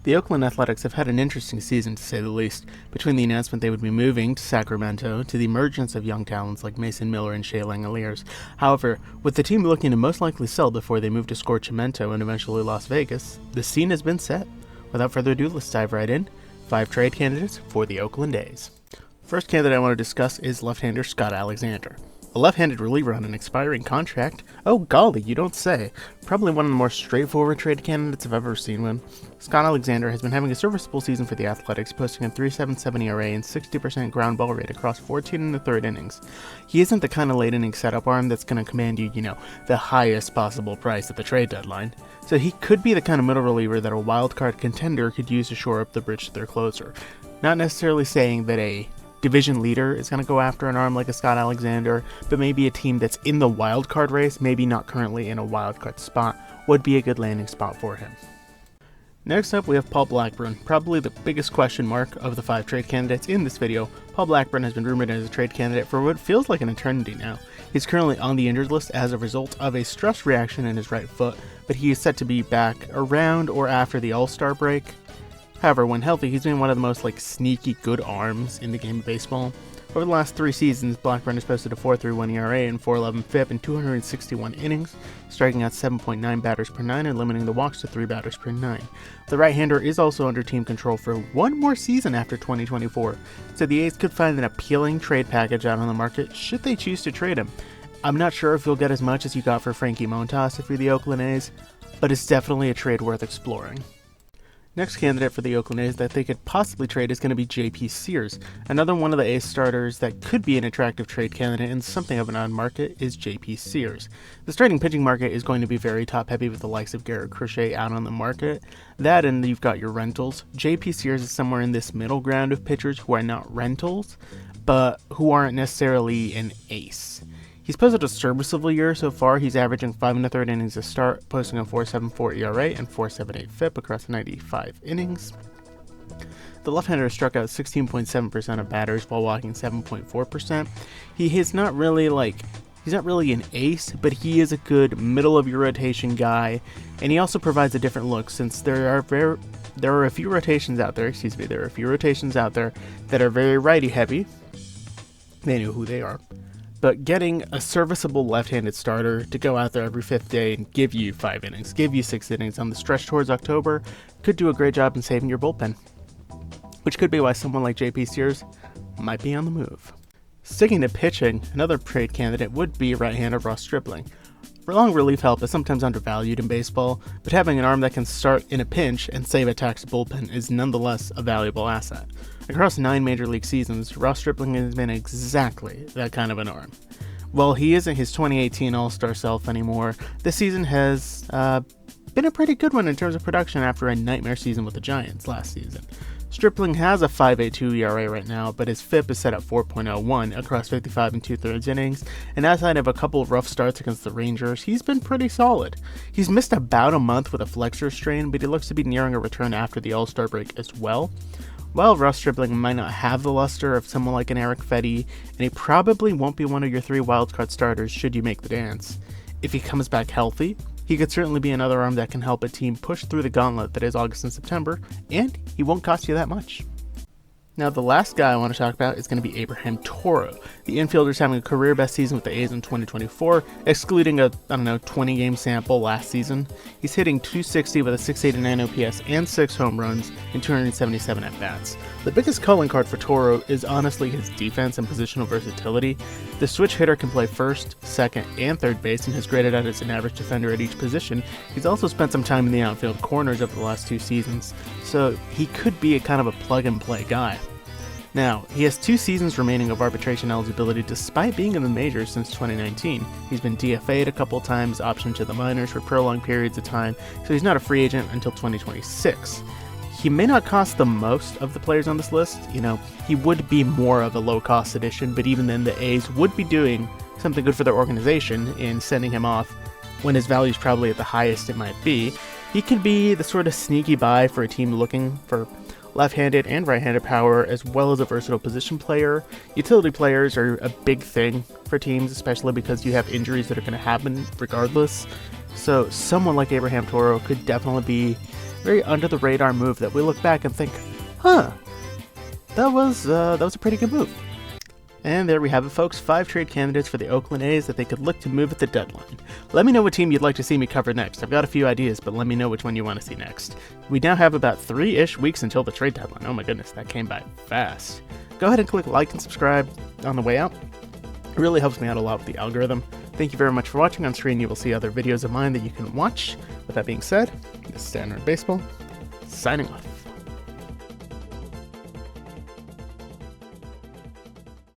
The Oakland Athletics have had an interesting season, to say the least, between the announcement they would be moving to Sacramento to the emergence of young talents like Mason Miller and Shea Langoliers. However, with the team looking to most likely sell before they move to Scorchimento and eventually Las Vegas, the scene has been set. Without further ado, let's dive right in. 5 trade candidates for the Oakland A's. First candidate I want to discuss is left-hander Scott Alexander. A left-handed reliever on an expiring contract? Oh golly, you don't say. Probably one of the more straightforward trade candidates I've ever seen one. Scott Alexander has been having a serviceable season for the Athletics, posting a 3.77 ERA and 60% ground ball rate across 14 1/3 innings. He isn't the kind of late inning setup arm that's going to command you, the highest possible price at the trade deadline. So he could be the kind of middle reliever that a wildcard contender could use to shore up the bridge to their closer. Not necessarily saying that a division leader is going to go after an arm like a Scott Alexander, but maybe a team that's in the wild card race, maybe not currently in a wild card spot, would be a good landing spot for him. Next up, we have Paul Blackburn, probably the biggest question mark of the 5 trade candidates in this video. Paul Blackburn has been rumored as a trade candidate for what feels like an eternity now. He's currently on the injured list as a result of a stress reaction in his right foot, but he is set to be back around or after the All-Star break. However, when healthy, he's been one of the most sneaky good arms in the game of baseball. Over the last 3 seasons, Blackburn has posted a 4.31 ERA and 4.11 FIP in 261 innings, striking out 7.9 batters per 9 and limiting the walks to 3 batters per 9. The right-hander is also under team control for one more season after 2024, so the A's could find an appealing trade package out on the market should they choose to trade him. I'm not sure if you'll get as much as you got for Frankie Montas if you're the Oakland A's, but it's definitely a trade worth exploring. Next candidate for the Oakland A's that they could possibly trade is going to be J.P. Sears. Another one of the A's starters that could be an attractive trade candidate and something of an odd market is J.P. Sears. The starting pitching market is going to be very top-heavy with the likes of Garrett Crochet out on the market. That and you've got your rentals. J.P. Sears is somewhere in this middle ground of pitchers who are not rentals, but who aren't necessarily an ace. He's posted a serviceable year so far. He's averaging 5 1/3 innings a start, posting a 4.74 ERA and 4.78 FIP across 95 innings. The left-hander struck out 16.7% of batters while walking 7.4%. He is not really he's not really an ace, but he is a good middle of your rotation guy, and he also provides a different look since there are a few rotations out there that are very righty heavy. They know who they are. But getting a serviceable left-handed starter to go out there every 5th day and give you 5 innings, give you 6 innings on the stretch towards October could do a great job in saving your bullpen, which could be why someone like J.P. Sears might be on the move. Sticking to pitching, another trade candidate would be right-hander Ross Stripling. Long relief help is sometimes undervalued in baseball, but having an arm that can start in a pinch and save a taxed bullpen is nonetheless a valuable asset. Across 9 major league seasons, Ross Stripling has been exactly that kind of an arm. While he isn't his 2018 All-Star self anymore, this season has been a pretty good one in terms of production after a nightmare season with the Giants last season. Stripling has a 5.82 ERA right now, but his FIP is set at 4.01 across 55 2/3 innings, and outside of a couple of rough starts against the Rangers, he's been pretty solid. He's missed about a month with a flexor strain, but he looks to be nearing a return after the All-Star break as well. While Ross Stripling might not have the luster of someone like an Eric Fetty, and he probably won't be one of your 3 wildcard starters should you make the dance, if he comes back healthy, he could certainly be another arm that can help a team push through the gauntlet that is August and September, and he won't cost you that much. Now, the last guy I want to talk about is going to be Abraham Toro. The infielder is having a career-best season with the A's in 2024, excluding a 20-game sample last season. He's hitting .260 with a .689 OPS and 6 home runs and 277 at-bats. The biggest calling card for Toro is honestly his defense and positional versatility. The switch hitter can play first, second, and third base and has graded out as an average defender at each position. He's also spent some time in the outfield corners over the last 2 seasons, so he could be a kind of a plug-and-play guy. Now, he has 2 seasons remaining of arbitration eligibility despite being in the majors since 2019. He's been DFA'd a couple times, optioned to the minors for prolonged periods of time, so he's not a free agent until 2026. He may not cost the most of the players on this list, he would be more of a low-cost addition, but even then the A's would be doing something good for their organization in sending him off when his value is probably at the highest it might be. He could be the sort of sneaky buy for a team looking for left-handed and right-handed power, as well as a versatile position player. Utility players are a big thing for teams, especially because you have injuries that are going to happen regardless. So someone like Abraham Toro could definitely be a very under the radar move that we look back and think, huh, that was a pretty good move. And there we have it, folks. 5 trade candidates for the Oakland A's that they could look to move at the deadline. Let me know what team you'd like to see me cover next. I've got a few ideas, but let me know which one you want to see next. We now have about 3-ish weeks until the trade deadline. Oh my goodness, that came by fast. Go ahead and click like and subscribe on the way out. It really helps me out a lot with the algorithm. Thank you very much for watching. On screen you will see other videos of mine that you can watch. With that being said, this is Standard Baseball, signing off.